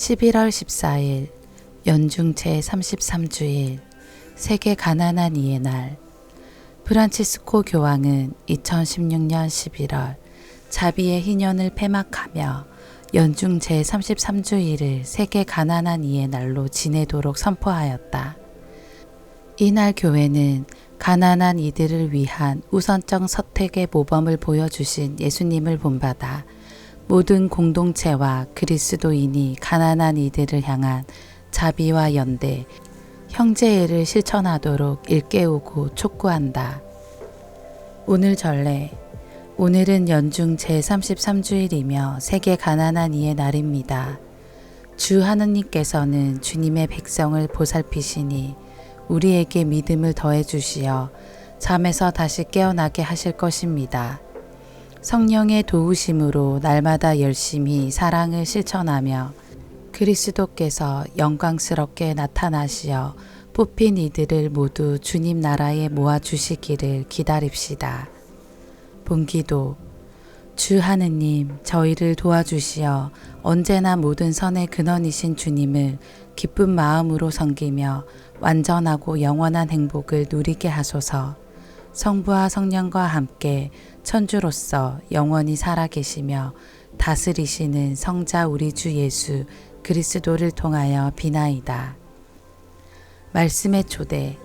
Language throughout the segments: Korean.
11월 14일 연중 제33주일 세계 가난한 이의 날. 프란치스코 교황은 2016년 11월 자비의 희년을 폐막하며 연중 제33주일을 세계 가난한 이의 날로 지내도록 선포하였다. 이날 교회는 가난한 이들을 위한 우선적 선택의 모범을 보여주신 예수님을 본받아 모든 공동체와 그리스도인이 가난한 이들을 향한 자비와 연대, 형제애를 실천하도록 일깨우고 촉구한다. 오늘 전례. 오늘은 연중 제33주일이며 세계 가난한 이의 날입니다. 주 하느님께서는 주님의 백성을 보살피시니 우리에게 믿음을 더해 주시어 잠에서 다시 깨어나게 하실 것입니다. 성령의 도우심으로 날마다 열심히 사랑을 실천하며 그리스도께서 영광스럽게 나타나시어 뽑힌 이들을 모두 주님 나라에 모아주시기를 기다립시다. 본기도. 주 하느님, 저희를 도와주시어 언제나 모든 선의 근원이신 주님을 기쁜 마음으로 섬기며 완전하고 영원한 행복을 누리게 하소서. 성부와 성령과 함께 천주로서 영원히 살아계시며 다스리시는 성자 우리 주 예수 그리스도를 통하여 비나이다. 말씀의 초대.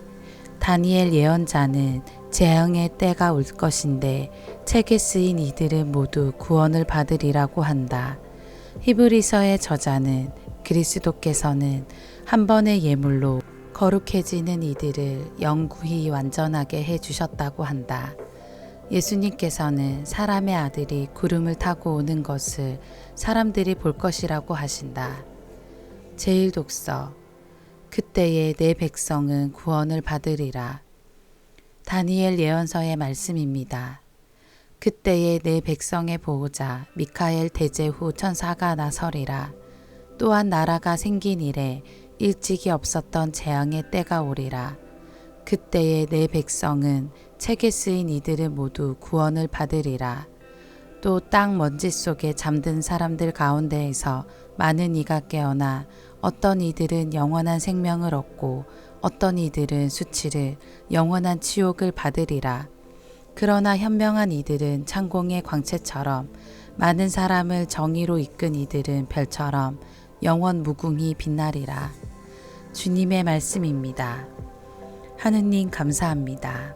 다니엘 예언자는 재앙의 때가 올 것인데 책에 쓰인 이들은 모두 구원을 받으리라고 한다. 히브리서의 저자는 그리스도께서는 한 번의 예물로 거룩해지는 이들을 영구히 완전하게 해주셨다고 한다. 예수님께서는 사람의 아들이 구름을 타고 오는 것을 사람들이 볼 것이라고 하신다. 제1독서. 그때에 내 백성은 구원을 받으리라. 다니엘 예언서의 말씀입니다. 그때에 내 백성의 보호자 미카엘 대제후 천사가 나서리라. 또한 나라가 생긴 이래 일찍이 없었던 재앙의 때가 오리라. 그때에 내 백성은 책에 쓰인 이들은 모두 구원을 받으리라. 또 땅 먼지 속에 잠든 사람들 가운데에서 많은 이가 깨어나 어떤 이들은 영원한 생명을 얻고 어떤 이들은 수치를 영원한 치욕을 받으리라. 그러나 현명한 이들은 창공의 광채처럼 많은 사람을 정의로 이끈 이들은 별처럼 영원 무궁히 빛나리라. 주님의 말씀입니다. 하느님 감사합니다.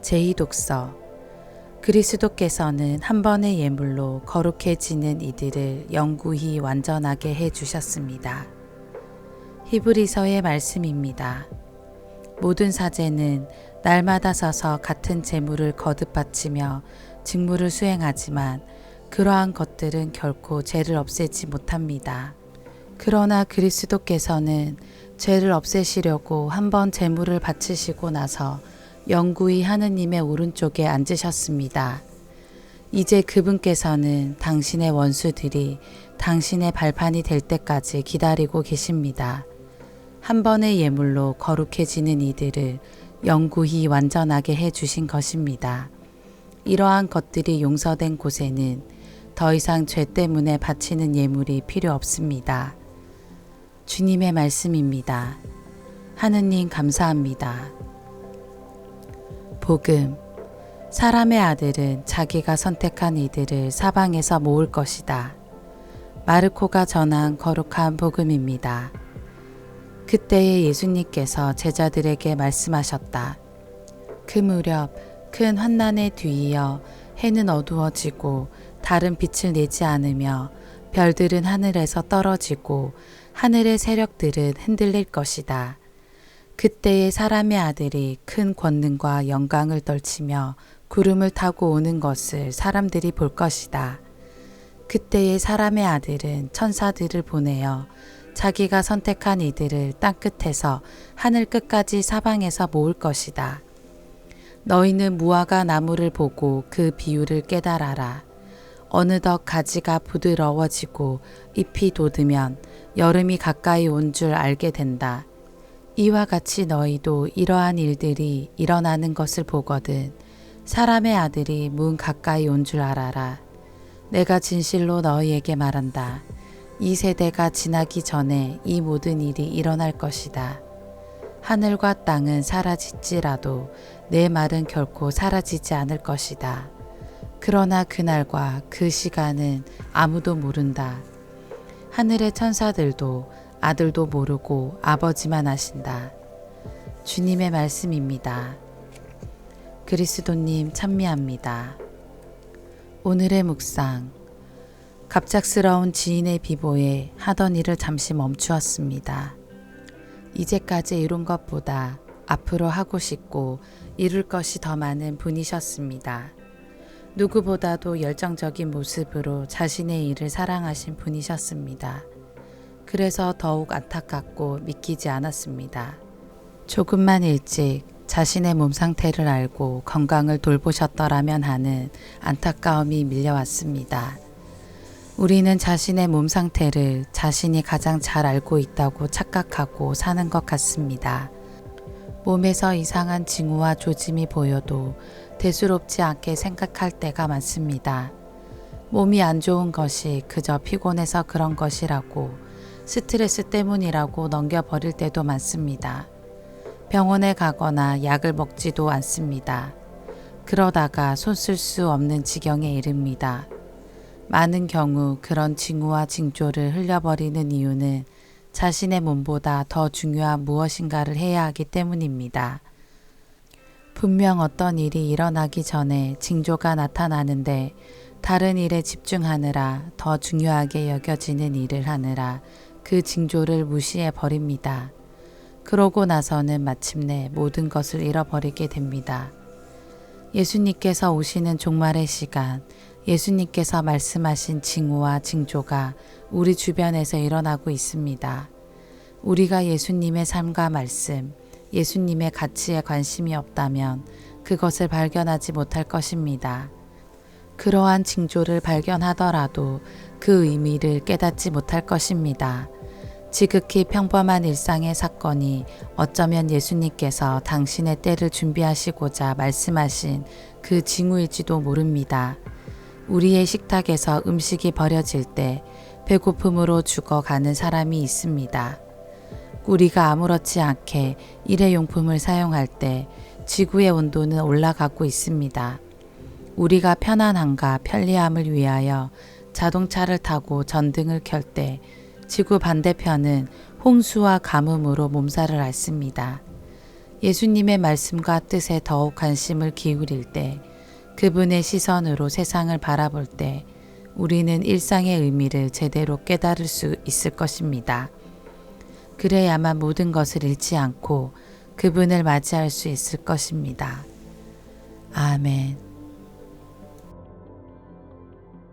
제2독서. 그리스도께서는 한 번의 예물로 거룩해지는 이들을 영구히 완전하게 해주셨습니다. 히브리서의 말씀입니다. 모든 사제는 날마다 서서 같은 제물을 거듭 바치며 직무를 수행하지만 그러한 것들은 결코 죄를 없애지 못합니다. 그러나 그리스도께서는 죄를 없애시려고 한 번 제물을 바치시고 나서 영구히 하느님의 오른쪽에 앉으셨습니다. 이제 그분께서는 당신의 원수들이 당신의 발판이 될 때까지 기다리고 계십니다. 한 번의 예물로 거룩해지는 이들을 영구히 완전하게 해주신 것입니다. 이러한 것들이 용서된 곳에는 더 이상 죄 때문에 바치는 예물이 필요 없습니다. 주님의 말씀입니다. 하느님 감사합니다. 복음. 사람의 아들은 자기가 선택한 이들을 사방에서 모을 것이다. 마르코가 전한 거룩한 복음입니다. 그때에 예수님께서 제자들에게 말씀하셨다. 그 무렵 큰 환난에 뒤이어 해는 어두워지고 달은 빛을 내지 않으며 별들은 하늘에서 떨어지고 하늘의 세력들은 흔들릴 것이다. 그때에 사람의 아들이 큰 권능과 영광을 떨치며 구름을 타고 오는 것을 사람들이 볼 것이다. 그때에 사람의 아들은 천사들을 보내어 자기가 선택한 이들을 땅끝에서 하늘 끝까지 사방에서 모을 것이다. 너희는 무화과 나무를 보고 그 비율을 깨달아라. 어느덧 가지가 부드러워지고 잎이 돋으면 여름이 가까이 온 줄 알게 된다. 이와 같이 너희도 이러한 일들이 일어나는 것을 보거든 사람의 아들이 문 가까이 온 줄 알아라. 내가 진실로 너희에게 말한다. 이 세대가 지나기 전에 이 모든 일이 일어날 것이다. 하늘과 땅은 사라질지라도 내 말은 결코 사라지지 않을 것이다. 그러나 그날과 그 시간은 아무도 모른다. 하늘의 천사들도 아들도 모르고 아버지만 아신다. 주님의 말씀입니다. 그리스도님 찬미합니다. 오늘의 묵상. 갑작스러운 지인의 비보에 하던 일을 잠시 멈추었습니다. 이제까지 이룬 것보다 앞으로 하고 싶고 이룰 것이 더 많은 분이셨습니다. 누구보다도 열정적인 모습으로 자신의 일을 사랑하신 분이셨습니다. 그래서 더욱 안타깝고 믿기지 않았습니다. 조금만 일찍 자신의 몸 상태를 알고 건강을 돌보셨더라면 하는 안타까움이 밀려왔습니다. 우리는 자신의 몸 상태를 자신이 가장 잘 알고 있다고 착각하고 사는 것 같습니다. 몸에서 이상한 징후와 조짐이 보여도 대수롭지 않게 생각할 때가 많습니다. 몸이 안 좋은 것이 그저 피곤해서 그런 것이라고, 스트레스 때문이라고 넘겨버릴 때도 많습니다. 병원에 가거나 약을 먹지도 않습니다. 그러다가 손 쓸 수 없는 지경에 이릅니다. 많은 경우 그런 징후와 징조를 흘려버리는 이유는 자신의 몸보다 더 중요한 무엇인가를 해야 하기 때문입니다. 분명 어떤 일이 일어나기 전에 징조가 나타나는데 다른 일에 집중하느라 더 중요하게 여겨지는 일을 하느라 그 징조를 무시해 버립니다. 그러고 나서는 마침내 모든 것을 잃어버리게 됩니다. 예수님께서 오시는 종말의 시간, 예수님께서 말씀하신 징후와 징조가 우리 주변에서 일어나고 있습니다. 우리가 예수님의 삶과 말씀, 예수님의 가치에 관심이 없다면 그것을 발견하지 못할 것입니다. 그러한 징조를 발견하더라도 그 의미를 깨닫지 못할 것입니다. 지극히 평범한 일상의 사건이 어쩌면 예수님께서 당신의 때를 준비하시고자 말씀하신 그 징후일지도 모릅니다. 우리의 식탁에서 음식이 버려질 때 배고픔으로 죽어가는 사람이 있습니다. 우리가 아무렇지 않게 일회용품을 사용할 때 지구의 온도는 올라가고 있습니다. 우리가 편안함과 편리함을 위하여 자동차를 타고 전등을 켤 때 지구 반대편은 홍수와 가뭄으로 몸살을 앓습니다. 예수님의 말씀과 뜻에 더욱 관심을 기울일 때, 그분의 시선으로 세상을 바라볼 때 우리는 일상의 의미를 제대로 깨달을 수 있을 것입니다. 그래야만 모든 것을 잃지 않고 그분을 맞이할 수 있을 것입니다. 아멘.